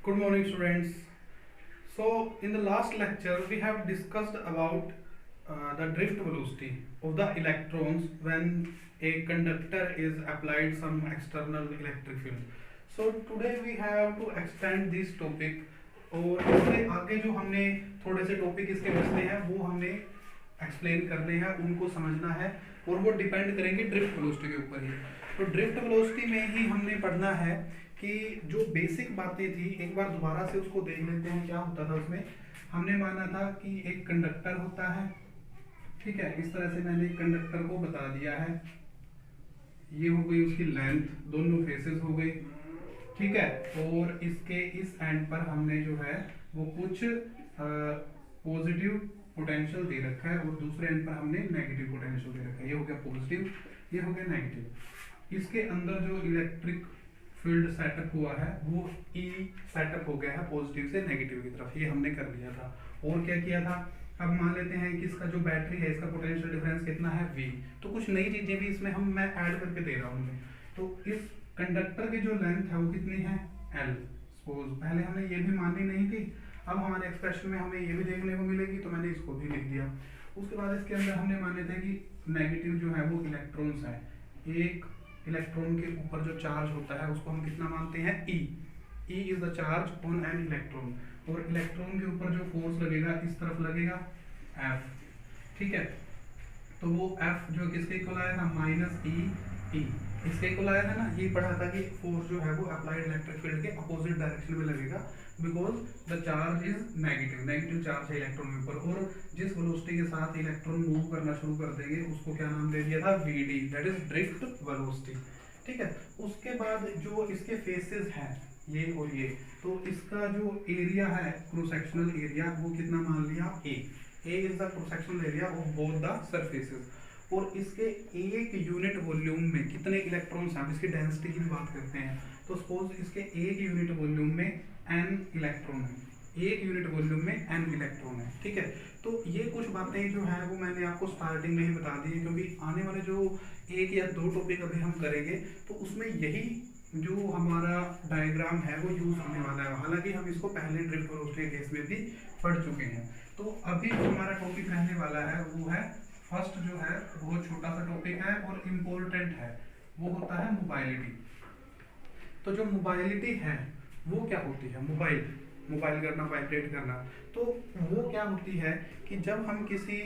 Good morning, students. So, in the last lecture, we have discussed about the drift velocity of the electrons when a conductor is applied some external electric field. So, today we have to extend this topic और इससे आगे जो हमने थोड़े से topic इसके बचते हैं वो हमने एक्सप्लेन करने हैं, उनको समझना है और वो डिपेंड करेंगे ड्रिफ्ट वेलोसिटी के ऊपर ही। तो ड्रिफ्ट वेलोसिटी में ही हमने पढ़ना है कि जो बेसिक बातें थी एक बार दोबारा से उसको देख लेते हैं। क्या होता था उसमें, हमने माना था कि एक कंडक्टर होता है, ठीक है। इस तरह से मैंने कंडक्टर को बता दिया है, ये हो गई उसकी लेंथ, दोनों फेसेस हो गई, ठीक है। और इसके इस एंड पर हमने जो है वो कुछ पॉजिटिव पोटेंशियल दे रखा है और दूसरे एंड पर हमने नेगेटिव पोटेंशियल दे रखा है। ये हो गया पॉजिटिव, ये हो गया नेगेटिव। इसके अंदर जो इलेक्ट्रिक फील्ड सेटअप हुआ है वो ई सेटअप हो गया है पॉजिटिव से नेगेटिव की तरफ, ये हमने कर लिया था। और क्या किया था, अब मान लेते हैं कि इसका जो बैटरी है इसका पोटेंशियल डिफरेंस कितना है V, तो कुछ नई चीजें भी इसमें मैं ऐड करके दे रहा हूँ। तो इस कंडक्टर की जो लेंथ है वो कितनी है L। सपोज पहले हमने ये भी मानी नहीं थी, अब हमारे एक्सप्रेशन में हमें ये भी देखने को मिलेगी तो मैंने इसको भी लिख दिया। उसके बाद इसके अंदर हमने माने थे कि नेगेटिव जो है वो इलेक्ट्रॉन्स है, एक इलेक्ट्रॉन के ऊपर जो चार्ज होता है उसको हम कितना मानते हैं E is the charge on an electron, और इलेक्ट्रॉन के ऊपर जो फोर्स लगेगा इस तरफ लगेगा F, ठीक है। तो वो F जो किसके इक्वल आया था माइनस E इसके इक्वल आया था ना। ये पढ़ा था कि फोर्स जो है वो अप्लाइड इलेक्ट्रिक फील्ड के अपोजिट डायरेक्शन में लगेगा because the charge is negative charge है इलेक्ट्रॉन के ऊपर, और जिस वेलोसिटी के साथ इलेक्ट्रॉन मूव करना शुरू कर देंगे उसको क्या नाम दे दिया था VD, that is drift velocity, ठीक है। उसके बाद जो इसके फेसेस हैं ये और ये, तो इसका जो एरिया है क्रॉस सेक्शनल एरिया वो कितना मान लिया A is the cross sectional area of both the surfaces. और इसके एक यूनिट वॉल्यूम में कितने इलेक्ट्रॉन्स हैं, इसकी डेंसिटी की बात करते हैं। तो सपोज इसके एक यूनिट वॉल्यूम में n इलेक्ट्रॉन है, एक यूनिट वॉल्यूम में n इलेक्ट्रॉन है, ठीक है। तो ये कुछ बातें जो है वो मैंने आपको स्टार्टिंग में ही बता दी है, क्योंकि आने वाले जो एक या दो टॉपिक अभी हम करेंगे तो उसमें यही जो हमारा डायग्राम है वो यूज होने वाला है। हालांकि हम इसको पहले ड्रिफ्ट वेलोसिटी के केस में भी पढ़ चुके हैं। तो अभी जो हमारा टॉपिक रहने वाला है वो है फर्स्ट जो है वो छोटा सा टॉपिक है और इम्पोर्टेंट है, वो होता है मोबाइलिटी। तो जो मोबाइलिटी है वो क्या होती है, मोबाइल करना, वाइब्रेट करना। तो वो क्या होती है कि जब हम किसी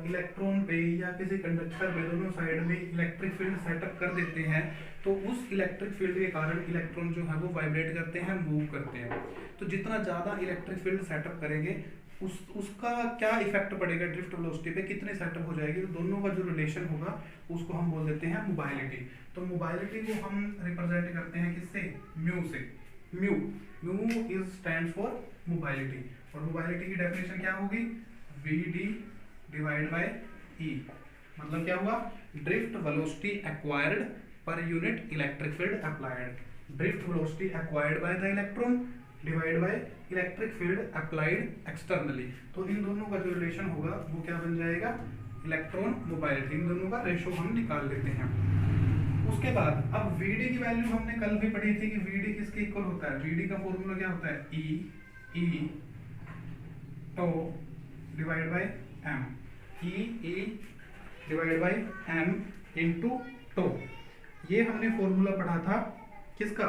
इलेक्ट्रॉन पे या किसी कंडक्टर पे दोनों साइड में इलेक्ट्रिक फील्ड सेटअप कर देते हैं तो उस इलेक्ट्रिक फील्ड के कारण इलेक्ट्रॉन जो है वो वाइब्रेट करते हैं, मूव करते हैं। तो जितना ज़्यादा इलेक्ट्रिक फील्ड सेटअप करेंगे उसका क्या इफेक्ट पड़ेगा ड्रिफ्ट वेलोसिटी पे, कितने सेटअप हो जाएगी। तो दोनों का जो रिलेशन होगा उसको हम बोल देते हैं मोबाइलिटी। तो मोबाइलिटी को हम रिप्रेजेंट करते हैं किससे, म्यू से। Mu is stand for mobility, और मोबाइलिटी की डेफिनेशन क्या होगी, VD डिवाइड बाय E। मतलब क्या हुआ, drift velocity acquired per unit electric field applied. Drift velocity acquired by the electron divide by electric field applied externally. तो इन दोनों का जो रिलेशन होगा वो क्या बन जाएगा, इलेक्ट्रॉन मोबाइलिटी। इन दोनों का रेशो हम निकाल लेते हैं। उसके बाद अब VD की वैल्यू हमने कल भी पढ़ी थी कि VD किसके इक्वल होता है। VD का फॉर्मूला क्या होता है, E two divide by M, E divide by M into two. ये हमने फॉर्मूला पढ़ा था किसका,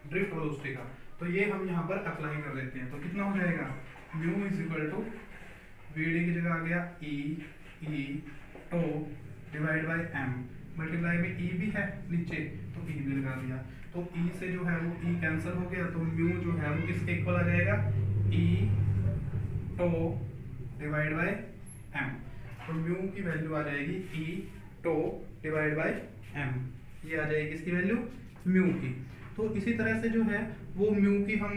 ड्रिफ्ट वेलोसिटी का। तो ये हम यहाँ पर अप्लाई कर देते हैं। तो कितना हो जाएगा, mu is equal to VD की जगह आ गया E two divide by M, multiply में E भी है नीचे तो E भी लगा दिया। तो E से जो है वो E कैंसिल हो गया, तो म्यू जो है वो किसके इक्वल आ जाएगा, E two divide by M। तो म्यू की वैल्यू आ जाएगी E two divide by M, ये आ जाएगी इसकी वैल्यू म्यू की। तो इसी तरह से जो है वो म्यू की हम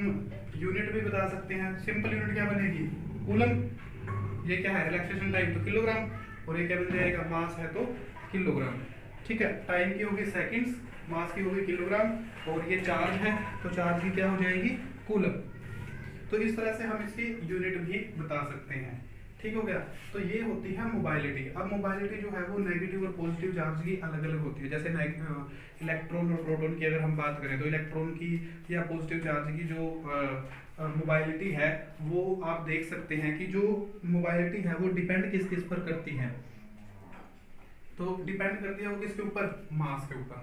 यूनिट भी बता सकते हैं। सिंपल यूनिट क्या बनेगी, कूलम। ये क्या है, रिलैक्सेशन टाइम तो किलोग्राम, और ये क्या बन जाएगा, मास है तो किलोग्राम, ठीक है। टाइम की होगी सेकंड्स, मास की होगी किलोग्राम, और ये चार्ज है तो चार्ज की क्या हो जाएगी, कूलम। तो इस तरह से हम इसकी यूनिट भी बता सकते हैं, ठीक हो गया। तो ये होती है मोबाइलिटी। अब मोबाइलिटी जो है वो नेगेटिव और पॉजिटिव चार्ज की अलग अलग होती है। जैसे इलेक्ट्रॉन और प्रोटॉन की अगर हम बात करें तो इलेक्ट्रॉन की या पॉजिटिव चार्ज की जो मोबाइलिटी है वो आप देख सकते हैं कि जो मोबाइलिटी है वो डिपेंड किस किस पर करती है। तो डिपेंड करती है वो किसके ऊपर, मास के ऊपर।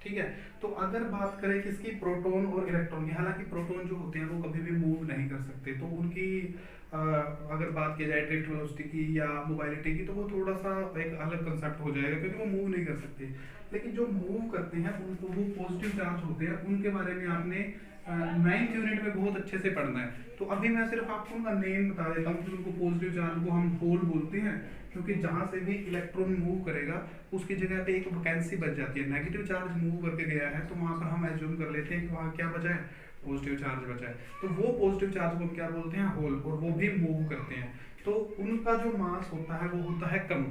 ठीक है। तो अगर बात करें किसकी, प्रोटॉन और इलेक्ट्रॉन की, हालांकि प्रोटॉन जो होते हैं वो कभी भी मूव नहीं कर सकते, तो उनकी अगर बात की जाए ड्रिफ्ट वेलोसिटी की या मोबाइलिटी की तो वो थोड़ा सा एक अलग कंसेप्ट हो जाएगा क्योंकि वो मूव नहीं कर सकते। लेकिन जो मूव करते हैं उनको वो पॉजिटिव चार्ज होते हैं, उनके बारे में आपने 9th यूनिट में बहुत अच्छे से पढ़ना है। तो अभी मैं सिर्फ आपको उनका नेम बता देता हूँ कि उनको पॉजिटिव चार्ज को हम होल बोलते हैं क्योंकि जहां से भी इलेक्ट्रॉन मूव करेगा उसकी जगह पे एक वैकेंसी बच जाती है। नेगेटिव चार्ज मूव करके गया है तो वहां पर हम एज्यूम कर लेते हैं कि वहां क्या बचा है, पॉजिटिव चार्ज बचा है। तो वो पॉजिटिव चार्ज को हम क्या बोलते हैं, होल, और वो भी मूव करते हैं। तो उनका जो मास होता है वो होता है कम।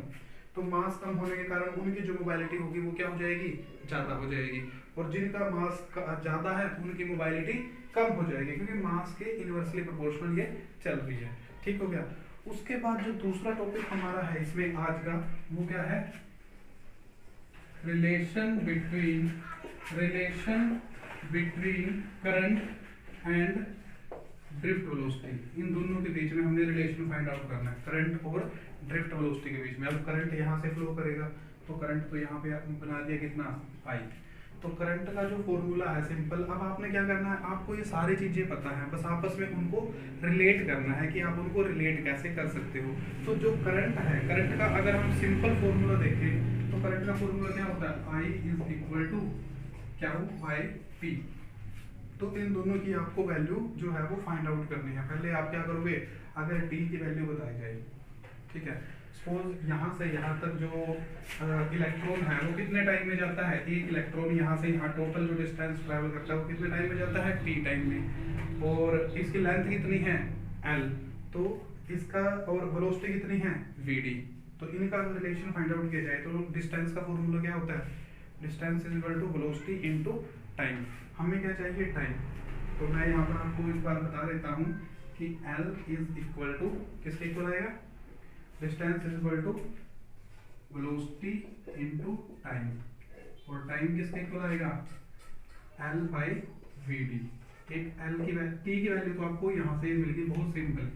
तो मास कम होने के कारण उनकी जो मोबाइलिटी होगी वो क्या हो जाएगी, ज्यादा हो जाएगी। और जिनका मास ज्यादा है उनकी मोबाइलिटी कम हो जाएगी क्योंकि मास के इनवर्सली प्रोपोर्शनल ये चल रही है। ठीक हो गया। उसके बाद जो दूसरा टॉपिक हमारा है इसमें आज का, वो क्या है, relation between current and drift velocity. इन दोनों के बीच में हमने रिलेशन फाइंड आउट करना है, करंट और ड्रिफ्ट वेलोसिटी के बीच में। अब करंट यहाँ से फ्लो करेगा तो करंट तो यहाँ पे बना दिया कितना, I। तो करंट का जो फॉर्मूला है सिंपल। अब आपने क्या करना है, आपको ये सारी चीजें पता है, बस आपस में उनको रिलेट करना है कि आप उनको रिलेट कैसे कर सकते हो। तो जो करंट है, करंट का अगर हम सिंपल फॉर्मूला देखें तो करंट का फॉर्मूला क्या होता है, I is equal to Q by P। तो इन दोनों की आपको वैल्यू जो है वो फाइंड आउट करनी है। पहले आप क्या करोगे, अगर T की वैल्यू बताई जाए, ठीक है, सपोज यहाँ से यहाँ तक जो इलेक्ट्रॉन है वो कितने टाइम में जाता है, एक इलेक्ट्रॉन यहाँ से यहाँ टोटल जो डिस्टेंस ट्रैवल करता है वो कितने टाइम में जाता है, T टाइम में। और इसकी लेंथ कितनी है, L। तो इसका और वेलोसिटी कितनी है, VD। तो इनका रिलेशन फाइंड आउट किया जाए तो डिस्टेंस का फॉर्मूला क्या होता है, distance is equal to velocity into time. हमें क्या चाहिए, टाइम। तो मैं यहाँ पर आपको इस बार बता देता हूँ कि L इज इक्वल टू किसके इक्वल आएगा, distance is equal to velocity into time, और टाइम किसके इक्वल आएगा, L बाई VD। एक L की T की वैल्यू तो आपको यहाँ से मिल गई, बहुत सिंपल।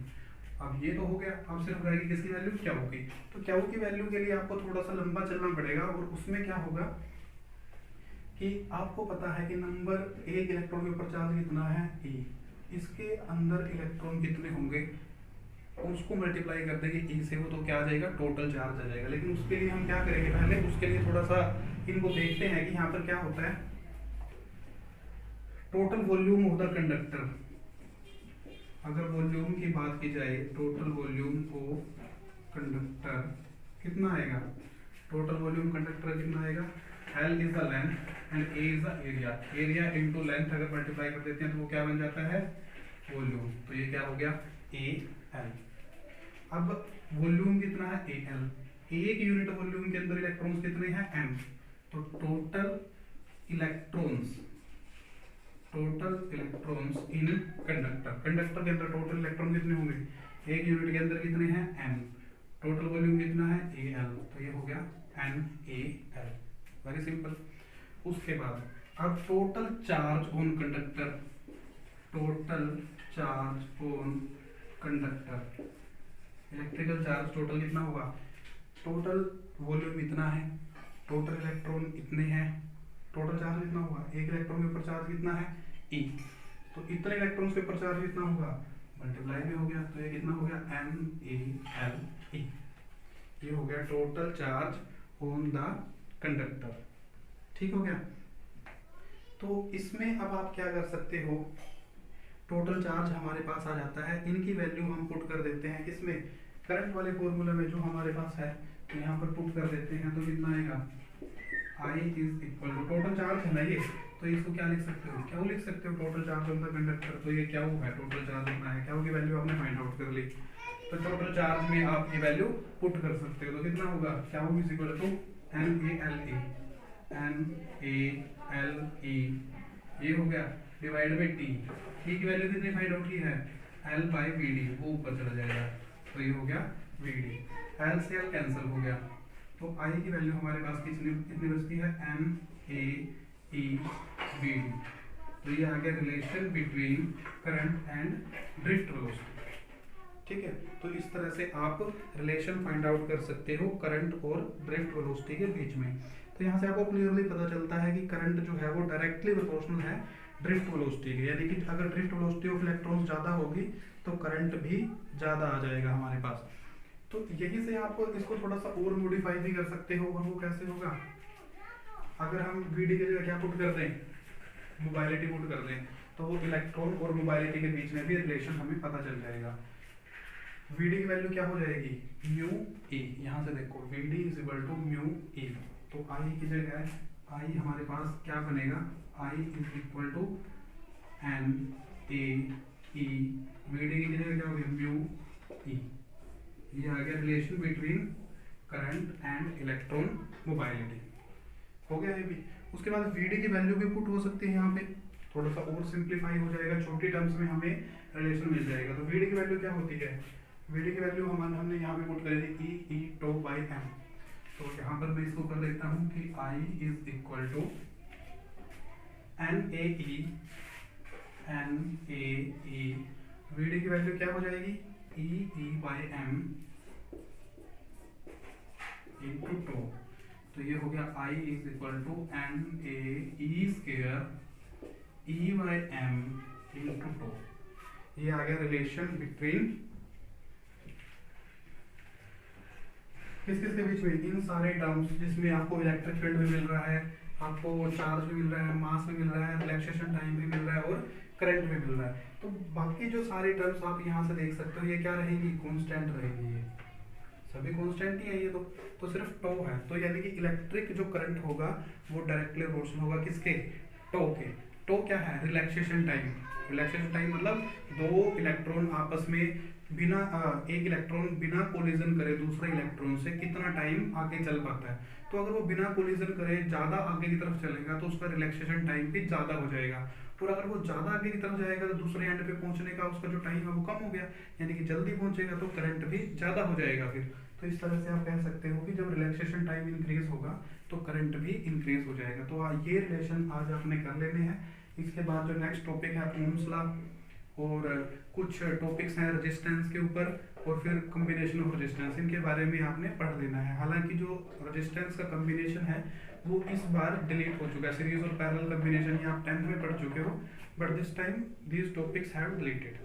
अब ये तो हो गया, अब सिर्फ रहेगी किसकी वैल्यू, Q की। तो Q की वैल्यू के लिए आपको थोड़ा सा लंबा चलना पड़ेगा, और उसमें क्या होगा कि आपको पता है कि नंबर एक इलेक्ट्रॉन के ऊपर चार्ज कितना है, E। इसके अंदर इलेक्ट्रॉन कितने होंगे उसको मल्टीप्लाई कर देंगे E से, वो तो क्या आ जाएगा, टोटल चार्ज आ जाएगा। लेकिन उसके लिए हम क्या करेंगे, पहले उसके लिए थोड़ा सा इनको देखते हैं कि यहाँ पर क्या होता है। Total volume of the conductor, अगर वॉल्यूम की बात की जाए, टोटल वॉल्यूम ऑफ कंडक्टर कितना आएगा, टोटल वॉल्यूम कंडक्टर कितना आएगा, L is the length and A is the area. Area into length अगर मल्टीप्लाई कर देते हैं तो वो क्या बन जाता है, वॉल्यूम। तो ये क्या हो गया, AL। अब वॉल्यूम कितना है, AL। एक यूनिट वॉल्यूम के अंदर इलेक्ट्रॉन्स कितने हैं, M। तो total electrons in conductor, conductor के अंदर टोटल इलेक्ट्रॉन कितने होंगे, एक यूनिट के अंदर कितने हैं, M। टोटल वॉल्यूम कितना है, AL। तो ये हो गया NaL, वेरी सिंपल। उसके बाद अब total charge on conductor, total charge on conductor, electrical charge total कितना होगा, टोटल वॉल्यूम इतना है, टोटल इलेक्ट्रॉन इतने हैं, टोटल चार्ज कितना होगा, एक इलेक्ट्रॉन के ऊपर चार्ज कितना है, E। तो इतने इलेक्ट्रॉन्स के ऊपर चार्ज कितना होगा, मल्टीप्लाई में हो गया, तो ये कितना हो गया, NaLe। ये हो गया total charge on the conductor. ठीक हो गया। तो इसमें अब आप क्या कर सकते हो, टोटल चार्ज हमारे पास आ जाता है, इनकी वैल्यू हम पुट कर देते हैं किसमें, करंट वाले फॉर्मूला में जो हमारे पास है, तो यहाँ पर पुट कर देते हैं। तो कितना आएगा, I is equal to, total charge है ना ये, तो इसको क्या लिख सकते हो, क्या लिख सकते हो, total charge on the conductor. तो ये क्या है, टोटल चार्ज कितना है, क्या की वैल्यू आपने फाइंड आउट कर ली। तो टोटल चार्ज में आप ये वैल्यू पुट कर सकते हो। तो कितना होगा, क्या इज इक्वल टू NaLe, ये हो गया डिवाइड बाई T। T की वैल्यू कितनी फाइंड आउट की है, L बाई VD, वो ऊपर चला जाएगा। तो ये हो गया वी डी, एल से एल कैंसिल हो गया, तो आई की वैल्यू हमारे पास कितनी बचती है, M A E V D. तो ये आ गया relation between current and drift velocity. ठीक है, तो इस तरह से आप रिलेशन फाइंड आउट कर सकते हो करंट और ड्रिफ्ट वेलोसिटी के बीच में। तो यहाँ से आपको क्लियरली पता चलता है कि करंट जो है वो डायरेक्टली प्रोपोर्शनल है ड्रिफ्ट वेलोसिटी के, यानी कि अगर ड्रिफ्ट वेलोसिटी ऑफ इलेक्ट्रॉन्स ज़्यादा होगी तो करंट भी ज़्यादा आ जाएगा हमारे पास। तो यही से आप इसको थोड़ा सा और मॉडिफाई भी कर सकते हो, और वो कैसे होगा, अगर हम वी डी की जगह क्या पुट कर दें, मोबाइलिटी पुट कर दें, तो वो इलेक्ट्रॉन और मोबाइलिटी के बीच में भी रिलेशन हमें पता चल जाएगा। वी डी की वैल्यू क्या हो जाएगी, म्यू ए, यहाँ से देखो v d is equal to mu e, तो आई की जगह आई हमारे पास क्या बनेगा, I is equal to n a E, we d की जगह क्या होगी, म्यू ई। ये आ गया relation between current and electron mobility, हो गया ये भी। उसके बाद वी डी की वैल्यू भी पुट हो सकती है यहाँ पे, थोड़ा सा और सिंप्लीफाई हो जाएगा, छोटी टर्म्स में हमें रिलेशन मिल जाएगा। तो वी डी की वैल्यू क्या होती है, वी डी की वैल्यू हमने यहाँ पे पुट करी थी ई टो बाई एम, तो यहाँ पर मैं इसको कर देता हूँ कि I is equal to n a E, we d की वैल्यू क्या हो जाएगी, e by m into tau, तो ये हो गया I is equal to n a e square e by m into tau. ये आ गया रिलेशन बिटवीन किस किस के बीच में, इन सारे टर्म्स जिसमें आपको इलेक्ट्रिक फील्ड भी मिल रहा है, आपको चार्ज भी मिल रहा है, मास भी मिल रहा है, रिलैक्सेशन टाइम भी मिल रहा है और करंट भी मिल रहा है। तो बाकी जो सारे टर्म्स आप यहाँ से देख सकते हो, ये क्या रहेंगी, कांस्टेंट रहेंगी, ये सभी कांस्टेंट ही है ये तो सिर्फ टो है। तो यानी कि इलेक्ट्रिक जो करंट होगा वो डायरेक्टली प्रोपोर्शनल होगा किसके, टो के। टो क्या है, रिलैक्सेशन टाइम। रिलैक्सेशन टाइम मतलब दो इलेक्ट्रॉन आपस में बिना एक इलेक्ट्रॉन बिना कोलिजन करे दूसरे इलेक्ट्रॉन से कितना टाइम आगे चल पाता है। तो अगर वो बिना कोलिजन करे ज़्यादा आगे की तरफ चलेगा तो उसका रिलैक्सेशन टाइम भी ज़्यादा हो जाएगा, और अगर वो ज़्यादा आगे की तरफ जाएगा तो दूसरे एंड पे पहुंचने का उसका जो टाइम है वो कम हो गया, यानी कि जल्दी पहुंचेगा तो करंट भी ज़्यादा हो जाएगा फिर। तो इस तरह से आप कह सकते हो कि जब रिलैक्सेशन टाइम इंक्रीज होगा तो करंट भी इंक्रीज हो जाएगा। तो ये रिलेशन आज आपने कर लेने हैं। इसके बाद जो नेक्स्ट टॉपिक है ओम्स लॉ, और कुछ टॉपिक्स हैं रेजिस्टेंस के ऊपर, और फिर कॉम्बिनेशन ऑफ रेजिस्टेंस, इनके बारे में आपने पढ़ लेना है। हालांकि जो रेजिस्टेंस का कॉम्बिनेशन है वो इस बार डिलीट हो चुका है, सीरीज और पैरेलल कॉम्बिनेशन ये आप 10th में पढ़ चुके हो, but this time these topics have deleted.